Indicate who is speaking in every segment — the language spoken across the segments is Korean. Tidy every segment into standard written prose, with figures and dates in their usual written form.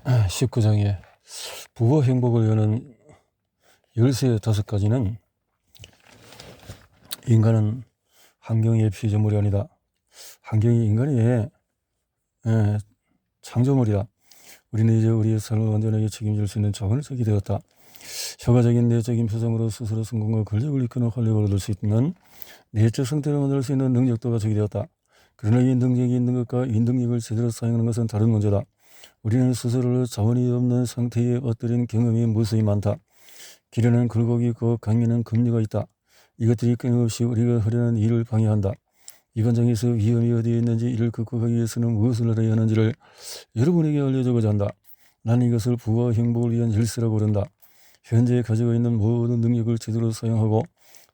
Speaker 1: 19장에 부와 행복을 여는 열쇠 5가지는 인간은 환경의 피조물이 아니다. 환경이 인간의 창조물이다. 우리는 이제 우리의 삶을 완전하게 책임질 수 있는 자원을 적이 되었다. 효과적인 내적인 표정으로 스스로 성공과 권력을 이끄는 활력을 얻을 수 있는 내적 상태를 만들 수 있는 능력도 가지게 되었다. 그러나 이 능력이 있는 것과 이 능력을 제대로 사용하는 것은 다른 문제다. 우리는 스스로를 자원이 없는 상태에 엎드린 경험이 무수히 많다. 길에는 굴곡이 있고 강에는 급류가 있다. 이것들이 끊임없이 우리가 하려는 일을 방해한다. 이 관장에서 위험이 어디에 있는지 이를 극복하기 위해서는 무엇을 하여야 하는지를 여러분에게 알려주고자 한다. 나는 이것을 부와 행복을 위한 열쇠라고 부른다. 현재 가지고 있는 모든 능력을 제대로 사용하고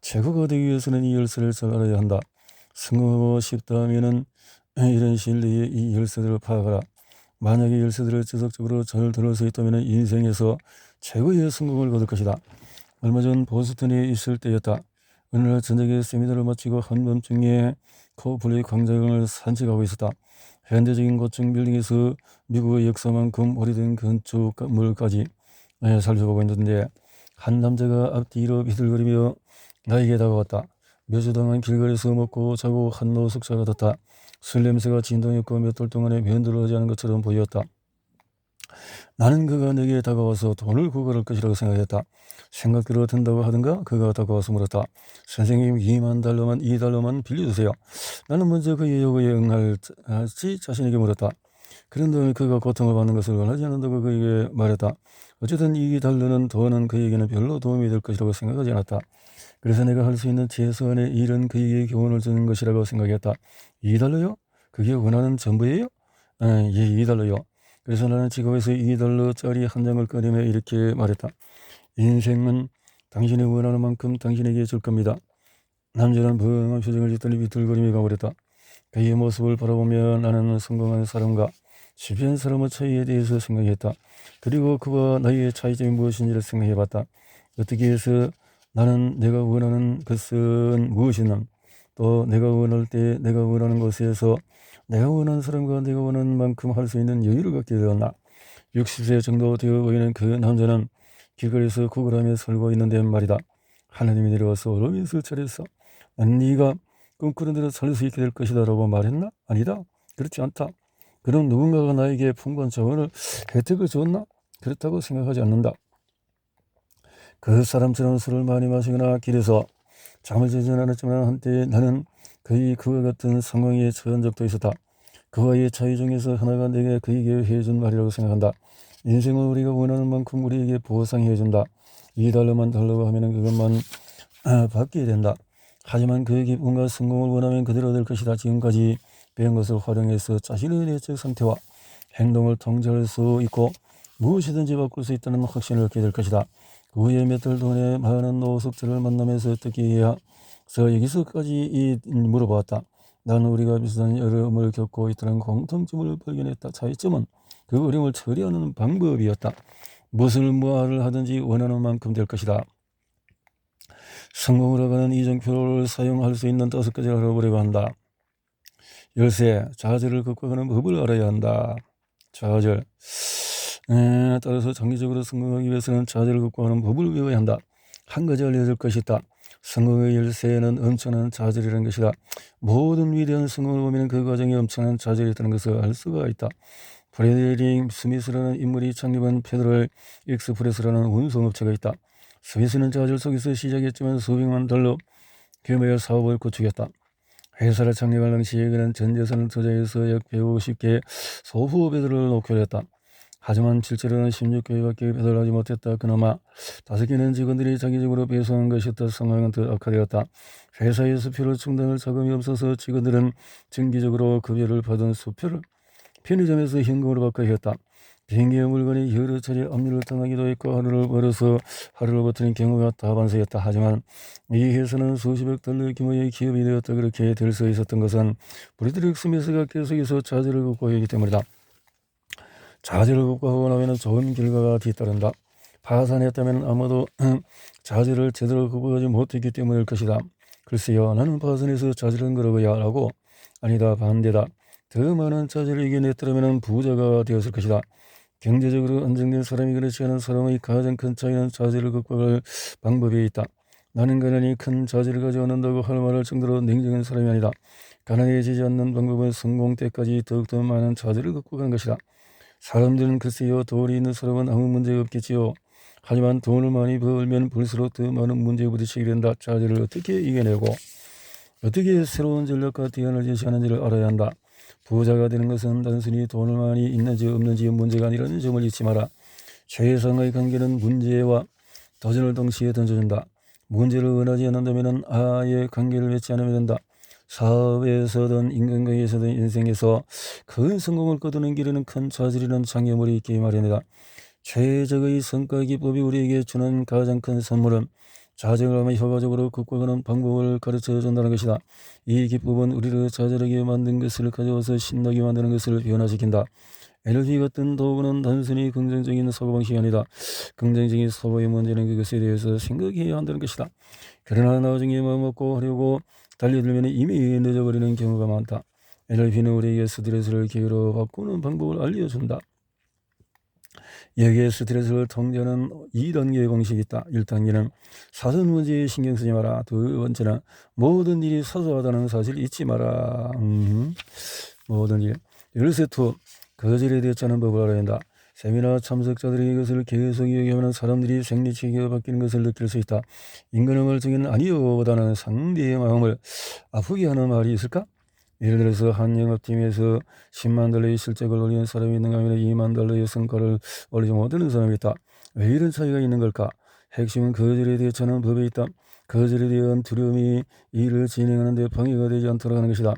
Speaker 1: 최고가 되기 위해서는 이 열쇠를 잘 알아야 한다. 성공하고 싶다면은 이런 진리의 이 열쇠들을 파악하라. 만약에 열쇠들을 지속적으로 잘 들을 수 있다면 인생에서 최고의 성공을 거둘 것이다. 얼마 전 보스턴에 있을 때였다. 어느 날 저녁에 세미나를 마치고 한밤중에 코블레이 광장을 산책하고 있었다. 현대적인 고층 빌딩에서 미국의 역사만큼 오래된 건축물까지 살펴보고 있는데 한 남자가 앞뒤로 비틀거리며 나에게 다가왔다. 몇 주 동안 길거리에서 먹고 자고 한 노숙자 같았다. 술 냄새가 진동했고 몇 달 동안에 면도를 하지 않은 것처럼 보였다. 나는 그가 내게 다가와서 돈을 구걸할 것이라고 생각했다. 생각대로 된다고 하던가 그가 다가와서 물었다. 선생님, $2만 빌려주세요. 나는 먼저 그의 요구에 응할지 자신에게 물었다. 그런 다음에 그가 고통을 받는 것을 원하지 않는다고 그에게 말했다. 어쨌든 $2는 돈은 그에게는 별로 도움이 될 것이라고 생각하지 않았다. 그래서 내가 할 수 있는 최소한의 일은 그에게 교훈을 주는 것이라고 생각했다. $2요? 그게 원하는 전부예요? 예, $2요. 그래서 나는 지갑에서 $2짜리 한 장을 꺼내며 이렇게 말했다. 인생은 당신이 원하는 만큼 당신에게 줄 겁니다. 남자는 멍한 표정을 짓더니 비틀거리며 가버렸다. 그의 모습을 바라보며 나는 성공한 사람과 실패한 사람의 차이에 대해서 생각했다. 그리고 그와 나의 차이점이 무엇인지를 생각해봤다. 어떻게 해서 나는 내가 원하는 것은 무엇이냐, 또 내가 원할 때 내가 원하는 것에서 내가 원하는 사람과 내가 원하는 만큼 할 수 있는 여유를 갖게 되었나. 60세 정도 되어 보이는 그 남자는 길거리에서 구걸하며 살고 있는데 말이다. 하나님이 내려와서 얼음에서 차렸어. 난 네가 꿈꾸는 대로 살 수 있게 될 것이다 라고 말했나? 아니다. 그렇지 않다. 그럼 누군가가 나에게 풍부한 자원을 혜택을 줬나? 그렇다고 생각하지 않는다. 그 사람처럼 술을 많이 마시거나 길에서 잠을 자지는 않았지만 한때 나는 거의 그와 같은 상황에 처한 적도 있었다. 그와의 차이 중에서 하나가 내게 그에게 해준 말이라고 생각한다. 인생은 우리가 원하는 만큼 우리에게 보상해준다. $2만 달라고 하면 그것만 받게 된다. 하지만 그의 기쁨과 성공을 원하면 그대로 될 것이다. 지금까지 배운 것을 활용해서 자신의 내적 상태와 행동을 통제할 수 있고 무엇이든지 바꿀 수 있다는 확신을 얻게 될 것이다. 그 후에 몇 달 동안에 많은 노숙자를 만나면서 어떻게 해야 해서 여기서까지 물어보았다. 나는 우리가 비슷한 어려움을 겪고 있다는 공통점을 발견했다. 차이점은 그 어려움을 처리하는 방법이었다. 무엇을 뭐를 하든지 원하는 만큼 될 것이다. 성공을 하는 이정표를 사용할 수 있는 5가지를 알아보려고 한다. 열쇠, 좌절을 극복하는 법을 알아야 한다. 좌절. 따라서 장기적으로 성공하기 위해서는 좌절을 극복하는 법을 외워야 한다. 한 가지 알려줄 것이 있다. 성공의 열쇠는 엄청난 좌절이라는 것이다. 모든 위대한 성공을 보면 그 과정에 엄청난 좌절이 있다는 것을 알 수가 있다. 프레데릭 스미스라는 인물이 창립한 페더럴 익스프레스라는 운송업체가 있다. 스미스는 좌절 속에서 시작했지만 수백만 달러 규모의 사업을 구축했다. 회사를 창립할 당시에 그는 전 재산을 투자해서 약 150개 소후 배달을 목표로 했다. 하지만 실제로는 16개밖에 배달하지 못했다. 그나마 5개는 직원들이 자기적으로 배송한 것이었다. 상황은 더 악화되었다. 회사의 수표를 충당할 자금이 없어서 직원들은 정기적으로 급여를 받은 수표를 편의점에서 현금으로 바꿔야 했다. 비행기의 물건이 여러 차례 압류를 당하기도 했고 하루를 벌어서 하루를 버티는 경우가 다반사였다. 하지만 이 회사는 수십억 달러 규모의 기업이 되었다. 그렇게 될 수 있었던 것은 프레드릭 스미스가 계속해서 좌절을 극복했기 때문이다. 좌절을 극복하고 나면 좋은 결과가 뒤따른다. 파산했다면 아마도 좌절을 제대로 극복하지 못했기 때문일 것이다. 글쎄요, 나는 파산해서 좌절한 거라고야 라고. 아니다, 반대다. 더 많은 좌절을 이겨냈더라면 부자가 되었을 것이다. 경제적으로 안정된 사람이 그렇지 않은 사람의 가장 큰 차이는 자제를 극복할 방법에 있다. 나는 가난이 큰 자제를 가져온다고 할 말할 정도로 냉정한 사람이 아니다. 가난해지지 않는 방법은 성공 때까지 더욱더 많은 자제를 극복하는 것이다. 사람들은 글쎄요, 돈이 있는 사람은 아무 문제가 없겠지요. 하지만 돈을 많이 벌면 벌수록 더 많은 문제에 부딪히게 된다. 자제를 어떻게 이겨내고 어떻게 새로운 전략과 대안을 제시하는지를 알아야 한다. 부자가 되는 것은 단순히 돈을 많이 있는지 없는지의 문제가 아니라는 점을 잊지 마라. 최상의 관계는 문제와 도전을 동시에 던져준다. 문제를 원하지 않는다면 아예 관계를 맺지 않으면 된다. 사업에서든 인간관계에서든 인생에서 큰 성공을 거두는 길에는 큰 자질이라는 장애물이 있기 마련이다. 최적의 성과 기법이 우리에게 주는 가장 큰 선물은 좌절을 하며 효과적으로 극복하는 방법을 가르쳐 준다는 것이다. 이 기법은 우리를 좌절하게 만든 것을 가져와서 신나게 만드는 것을 변화시킨다. NLP 같은 도구는 단순히 긍정적인 사고방식이 아니다. 긍정적인 사고의 문제는 그것에 대해서 생각해야 한다는 것이다. 그러나 나중에 마음 먹고 하려고 달려들면 이미 늦어버리는 경우가 많다. NLP는 우리에게 스트레스를 기회로 바꾸는 방법을 알려준다. 여기에 스트레스를 통제하는 2단계의 방식이 있다. 1단계는 사소한 문제에 신경 쓰지 마라. 두 번째는 모든 일이 사소하다는 사실을 잊지 마라. 모든 일. 열세 투 거절에 대처하는 법을 알아야 한다. 세미나 참석자들이 이것을 계속 이야기하면 사람들이 생리치기가 바뀌는 것을 느낄 수 있다. 인간의 말적인 아니요보다는 상대의 마음을 아프게 하는 말이 있을까? 예를 들어서 한 영업팀에서 10만 달러의 실적을 올리는 사람이 있는가 하면 2만 달러의 성과를 올리지 못하는 사람이 있다. 왜 이런 차이가 있는 걸까? 핵심은 거절에 대처하는 법에 있다. 거절에 대한 두려움이 일을 진행하는 데 방해가 되지 않도록 하는 것이다.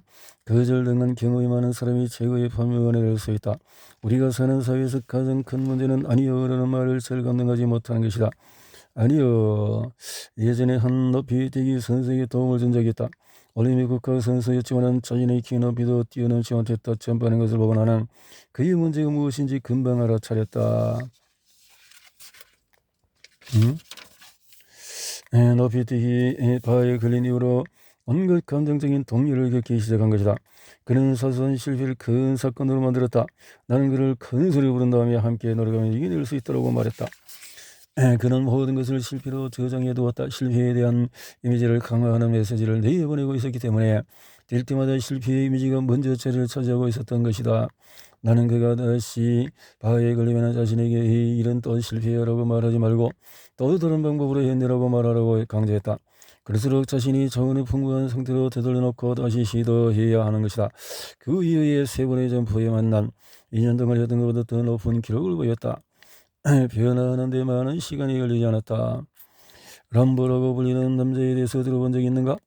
Speaker 1: 거절당한 경험이 많은 사람이 최고의 판매원이 될 수 있다. 우리가 사는 사회에서 가장 큰 문제는 아니요라는 말을 잘 감당하지 못하는 것이다. 아니요. 예전에 한 높이뛰기 선수에게 도움을 준 적이 있다. 올림픽 국가 선수였지만 자신의 키 높이도 뛰어넘지 못했다. 점프하는 것을 보고 나는 그의 문제가 무엇인지 금방 알아차렸다. 높이뛰기 바에 걸린 이후로 온갖 감정적인 동요를 겪기 시작한 것이다. 그는 사소한 실패를 큰 사건으로 만들었다. 나는 그를 큰 소리 부른 다음에 함께 노력하며 이겨낼 수 있다고 말했다. 그는 모든 것을 실패로 저장해 두었다. 실패에 대한 이미지를 강화하는 메시지를 내보내고 있었기 때문에 될 때마다 실패의 이미지가 먼저 자리를 차지하고 있었던 것이다. 나는 그가 다시 바에 걸리면 자신에게 이 일은 또 실패라고 말하지 말고 또 다른 방법으로 해내라고 말하라고 강조했다. 그럴수록 자신이 자원이 풍부한 상태로 되돌려놓고 다시 시도해야 하는 것이다. 그 이후에 3번의 점프에 만난 2년 동안 했던 것보다 더 높은 기록을 보였다. 변화하는 데 많은 시간이 걸리지 않았다. 람보라고 불리는 남자에 대해서 들어본 적이 있는가?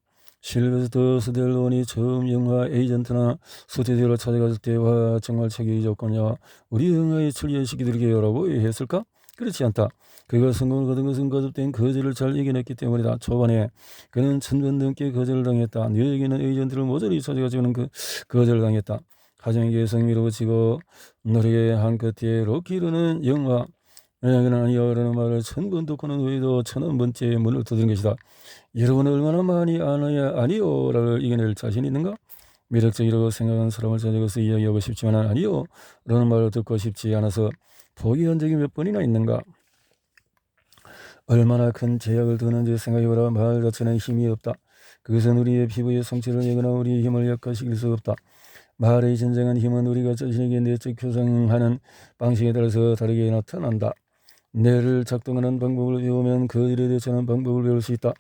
Speaker 1: 실베스터 스텔론이 처음 영화 에이전트나 스튜디오를 찾아갔을 때 와 정말 체격이 좋군요. 우리 영화에 출연시키드리게요라고 했을까? 그렇지 않다. 그가 성공을 거둔 것은 거듭된 거절을 잘 이겨냈기 때문이다. 초반에 그는 1000번 넘게 거절을 당했다. 뉴욕에는 에이전트를 모조리 찾아가지고는 거절당했다. 가정에게 성미로워지고 노력의 한 끝에 로키라는 영화 그는 아니요라는 말을 1000번 듣고는 후에도 1000번째 문을 두드린 것이다. 여러분은 얼마나 많이 아니요라를 이겨낼 자신 있는가? 매력적이라고 생각하는 사람을 찾아가서 이야기하고 싶지만 아니요라는 말을 듣고 싶지 않아서 포기한 적이 몇 번이나 있는가? 얼마나 큰 제약을 두는지 생각해보라. 말 자체는 힘이 없다. 그것은 우리의 피부의 성질을 내거나 우리의 힘을 약화시킬 수 없다. 말의 진정한 힘은 우리가 자신에게 내적 표상하는 방식에 따라서 다르게 나타난다. 뇌를 작동하는 방법을 배우면 그 일에 대처하는 방법을 배울 수 있다.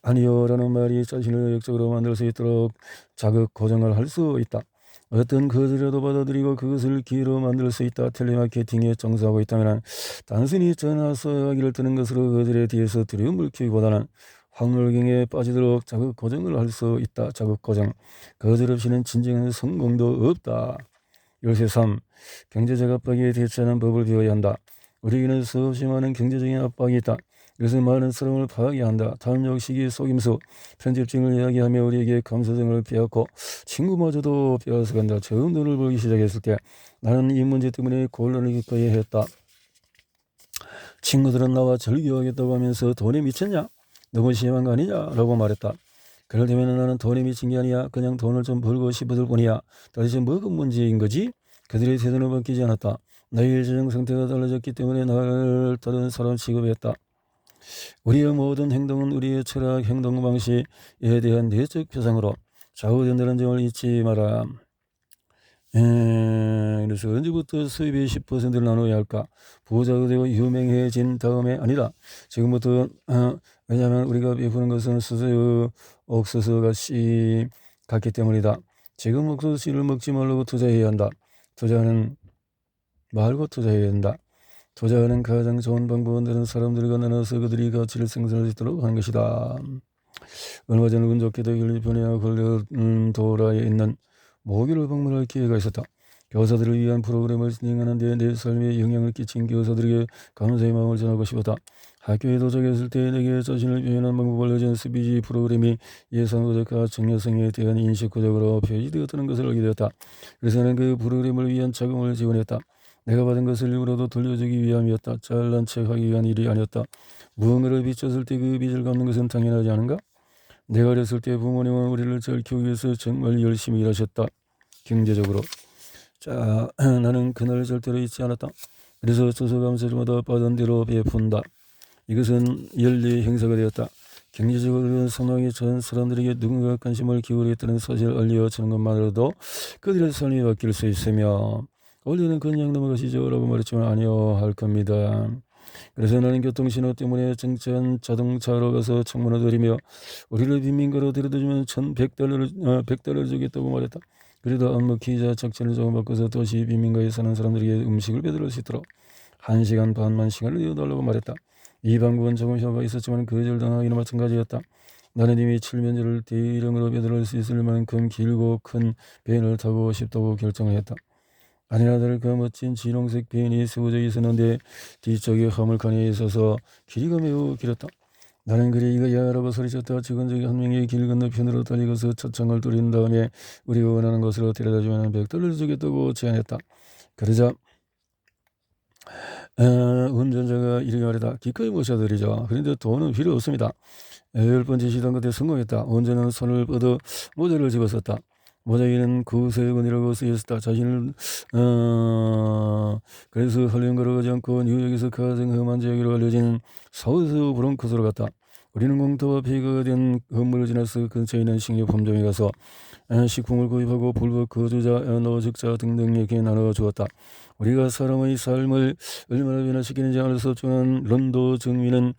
Speaker 1: 아니요라는 말이 자신을 역적으로 만들 수 있도록 자극 고정을 할 수 있다. 어떤 거절이라도 받아들이고 그것을 기회로 만들 수 있다. 텔레마케팅에 종사하고 있다면 단순히 전화 수화기를 뜨는 것으로 거절에 대해서 두려움을 키우기보다는 황홀경에 빠지도록 자극 고정을 할 수 있다. 자극 고정. 거절 없이는 진정한 성공도 없다. 열쇠 3. 경제적 압박에 대처하는 법을 배워야 한다. 우리에게는 수없이 많은 경제적인 압박이 있다. 이것은 많은 사람을 파괴한다. 탐욕, 시기, 속임수, 편집증을 이야기하며 우리에게 감수성을 빼앗고 친구마저도 빼앗아간다. 처음 돈을 벌기 시작했을 때 나는 이 문제 때문에 곤란을 겪어야 했다. 친구들은 나와 절교하겠다고 하면서 돈에 미쳤냐? 너무 심한 거 아니냐? 라고 말했다. 그럴 때면 나는 돈에 미친 게 아니야. 그냥 돈을 좀 벌고 싶어질 뿐이야. 도대체 뭐가 문제인 거지? 그들의 태도는 바뀌지 않았다. 나의 재정 상태가 달라졌기 때문에 나를 다른 사람 취급했다. 우리의 모든 행동은 우리의 철학, 행동 방식에 대한 내적 표상으로 좌우된다는 점을 잊지 마라. 그래서 언제부터 수입의 10%를 나눠야 할까? 부자가 되고 유명해진 다음에 아니다. 지금부터 왜냐하면 우리가 베푸는 것은 수수의 옥수수 같이 같기 때문이다. 지금 옥수수 씨를 먹지 말고 투자해야 한다. 투자는 말고 투자해야 한다. 투자하는 가장 좋은 방법은 다른 사람들과 나눠서 그들이 가치를 생산할 수 있도록 하는 것이다. 얼마 전 운 좋게도 캘리포니아 콜로라도에 있는 모교를 방문할 기회가 있었다. 교사들을 위한 프로그램을 진행하는 데 내 삶에 영향을 끼친 교사들에게 감사의 마음을 전하고 싶었다. 학교에 도착했을 때 내게 자신을 표현하는 방법을 알려준 스피치 프로그램이 예상도적과 정체성에 대한 인식구적으로 표시되었다는 것을 알게 되었다. 그래서 나는 그 프로그램을 위한 자금을 지원했다. 내가 받은 것을 일부러도 돌려주기 위함이었다. 잘난 척하기 위한 일이 아니었다. 무언가를 빚졌을 때 그 빚을 갚는 것은 당연하지 않은가? 내가 어렸을 때 부모님은 우리를 잘 키우기 위해서 정말 열심히 일하셨다. 경제적으로. 자, 나는 그날을 절대로 잊지 않았다. 그래서 추수감사절마다 받은 대로 베푼다. 이것은 연례 행사가 되었다. 경제적으로 상황이 처한 사람들에게 누군가 관심을 기울였다는 사실을 알려주는 것만으로도 그들의 삶이 바뀔 수 있으며 원래는 그냥 넘어가시죠 라고 말했지만 아니요 할 겁니다. 그래서 나는 교통신호 때문에 정차한 자동차로 가서 창문을 들이며 우리를 빈민가로 데려다주면 100달러를 주겠다고 말했다. 그래도 암묵히자 작전을 조금 바꿔서 도시 빈민가에 사는 사람들에게 음식을 배달할 수 있도록 1시간 반만 시간을 내어달라고 말했다. 이 방법은 조금 효과가 있었지만 거절당하기는 마찬가지였다. 나는 이미 칠면조를 대량으로 배달할 수 있을 만큼 길고 큰 밴을 타고 싶다고 결정을 했다. 아니나 다를까 멋진 진홍색 밴이 세워져 있었는데 뒤쪽에 화물칸에 있어서 길이가 매우 길었다. 나는 그래 이거야라고 소리쳤다. 직원중에 한 명이 길 건너편으로 달려가서 차창을 뚫은 다음에 우리가 원하는 곳으로 데려다주면 100달러를 주겠다고 제안했다. 그러자 운전자가 이렇게 말했다. 기꺼이 모셔드리죠. 그런데 돈은 필요 없습니다. 10번째 시도한 것에 성공했다. 운전자는 손을 뻗어 모자를 집었었다. 모자에는 구세군이라고 쓰였다. 자신을 그래서 헐리우드 걸어가지 않고 뉴욕에서 가장 험한 지역으로 알려진 사우스 브롱크스로 갔다. 우리는 공터와 폐허가 된 건물을 지나서 근처에 있는 식료품점에 가서 식품을 구입하고 불법 거주자, 노적자 등등에게 나눠주었다. 우리가 사람의 삶을 얼마나 변화시키는지 알 수 없지만 런도 증민은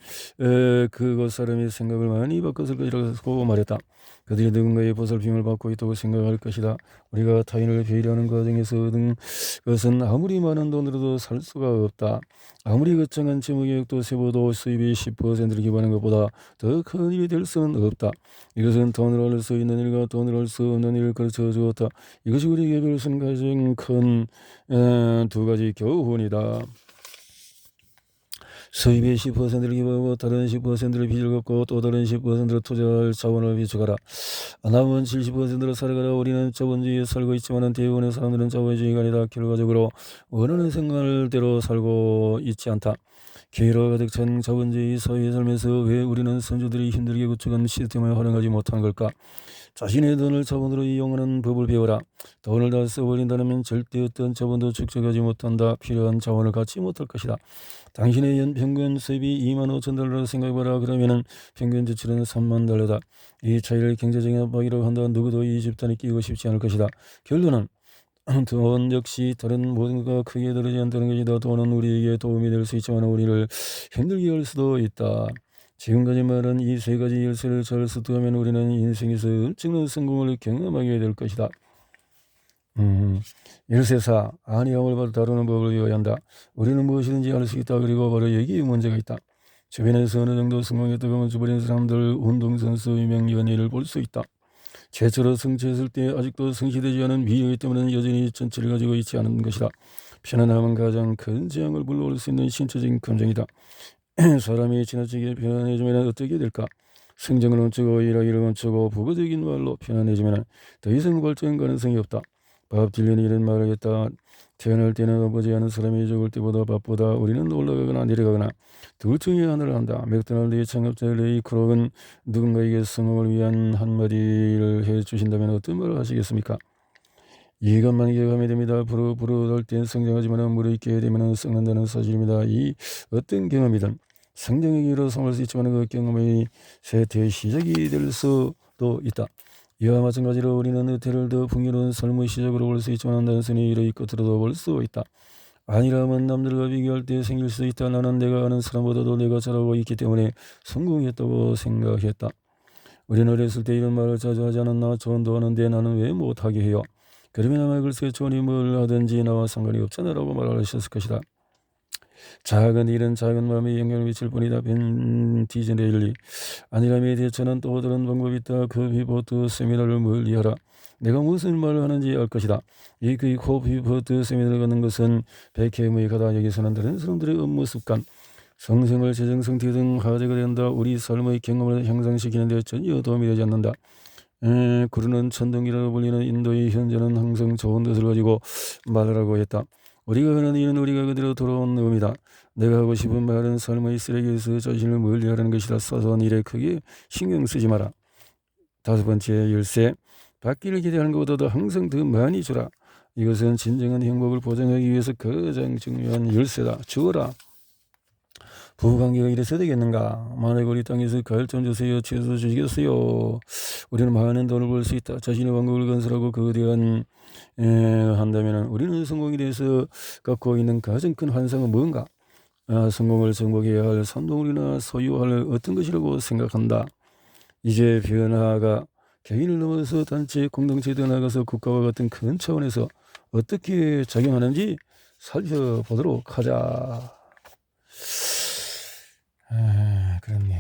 Speaker 1: 그곳 사람의 생각을 많이 바꿨을 것이라고 말했다. 그들이 누군가의 보살핌을 받고 있다고 생각할 것이다. 우리가 타인을 배려하는 과정에서 얻은 것은 아무리 많은 돈으로도 살 수가 없다. 아무리 거창한 재무계획도 세워도 수입의 10%를 기반한 것보다 더 큰 일이 될 수는 없다. 이것은 돈을 할 수 있는 일과 돈을 할 수 없는 일을 가르쳐 주었다. 이것이 우리에게 배울 수 있는 가장 큰 두 가지 교훈이다. 수입의 10%를 기부하고 다른 10%를 빚을 갚고 또 다른 10%를 투자할 자원을 비축하라. 남은 70%로 살아가라. 우리는 자본주의에 살고 있지만 대부분의 사람들은 자본주의가 아니다. 결과적으로 원하는 생활대로 살고 있지 않다. 괴로워 가득 찬 자본주의 사회에 살면서 왜 우리는 선조들이 힘들게 구축한 시스템을 활용하지 못하는 걸까? 자신의 돈을 자본으로 이용하는 법을 배워라. 돈을 다 써버린다면 절대 어떤 자본도 축적하지 못한다. 필요한 자원을 갖지 못할 것이다. 당신의 연평균 수입이 25,000달러라고 생각해봐라. 그러면은 평균 지출은 30,000달러다. 이 차이를 경제적인 압박이라고 한다. 누구도 이 집단에 끼고 싶지 않을 것이다. 결론은 돈 역시 다른 모든 것과 크게 다르지 않다는 것이다. 돈은 우리에게 도움이 될 수 있지만 우리를 힘들게 할 수도 있다. 지금까지 말한 이 세 가지 열쇠를 잘 쓰면 우리는 인생에서 엄청난 성공을 경험하게 될 것이다. 열쇠사 아니함을 바로 다루는 법을 배워야 한다. 우리는 무엇이든지 알 수 있다. 그리고 바로 여기에 문제가 있다. 주변에서 어느 정도 성공했다고 멈춰버린 사람들, 운동선수, 유명 연예인을 볼 수 있다. 최초로 성취했을 때 아직도 성취되지 않은 미래 때문에 여전히 전체를 가지고 있지 않은 것이다. 편안함은 가장 큰 재앙을 불러올 수 있는 신체적인 감정이다. 사람이 지나치게 편안해지면 어떻게 될까? 성장을 멈추고 일하기를 멈추고 부가적인 말로 편안해지면 더 이상 발전 가능성이 없다. 밥 딜런이 이런 말을 했다. 태어날 때는 아버지 하는 사람이 죽을 때보다 바쁘다. 우리는 올라가거나 내려가거나 둘 중에 하나를 한다. 맥도날드의 창업자 레이 크록은 누군가에게 성공을 위한 한마디를 해주신다면 어떤 말을 하시겠습니까? 이것만 기억하면 됩니다. 부르부르 널 땐 성장하지만 물을 있게 되면 썩는다는 사실입니다. 이 어떤 경험이든 성장하기로 성할 수 있지만 그 경험의 세태의 시작이 될 수도 있다. 이와 마찬가지로 우리는 의태를 더 풍요로운 삶의 시작으로 볼 수 있지만 단순히 이러이 끝으로도 볼 수 있다. 아니라면 남들과 비교할 때 생길 수 있다. 나는 내가 아는 사람보다도 내가 잘하고 있기 때문에 성공했다고 생각했다. 우리는 어렸을 때 이런 말을 자주 하지 않았나? 조언도 하는데 나는 왜 못하게 해요? 그러면 아마 글쎄 조언이 뭘 하든지 나와 상관이 없잖아 라고 말하셨을 것이다. 작은 일은 작은 마음에 영향을 미칠 뿐이다. 벤 디즈레일리. 아니라면 대처는 또 다른 방법이 있다. 그 비보트 세미나를 멀리하라. 내가 무슨 말을 하는지 알 것이다. 이 코피버트 세미나를 가는 것은 백해무에 가다 여기서는 다른 사람들의 업무 습관, 성생활, 재정 상태 등 화제가 된다. 우리 삶의 경험을 향상시키는 데 전혀 도움이 되지 않는다. 구르는 천둥이라고 불리는 인도의 현재는 항상 좋은 뜻을 가지고 말하라고 했다. 우리가 하는 일은 우리가 그대로 돌아온 의미다. 내가 하고 싶은 말은 삶의 쓰레기에서 자신을 멀리하라는 것이다. 사소한 일에 크게 신경 쓰지 마라. 5번째 열쇠. 받기를 기대하는 것보다도 항상 더 많이 주라. 이것은 진정한 행복을 보장하기 위해서 가장 중요한 열쇠다. 주어라. 부부관계가 이래서 되겠는가? 만약 우리 땅에서 가을 좀 주세요. 채소 주시겠어요? 우리는 많은 돈을 벌 수 있다. 자신의 왕국을 건설하고 거대한 한다면 우리는 성공에 대해서 갖고 있는 가장 큰 환상은 뭔가? 성공을 정복해야 할 산동물이나 소유할 어떤 것이라고 생각한다. 이제 변화가 개인을 넘어서 단체, 공동체에 나가서 국가와 같은 큰 차원에서 어떻게 작용하는지 살펴보도록 하자. 그렇네요.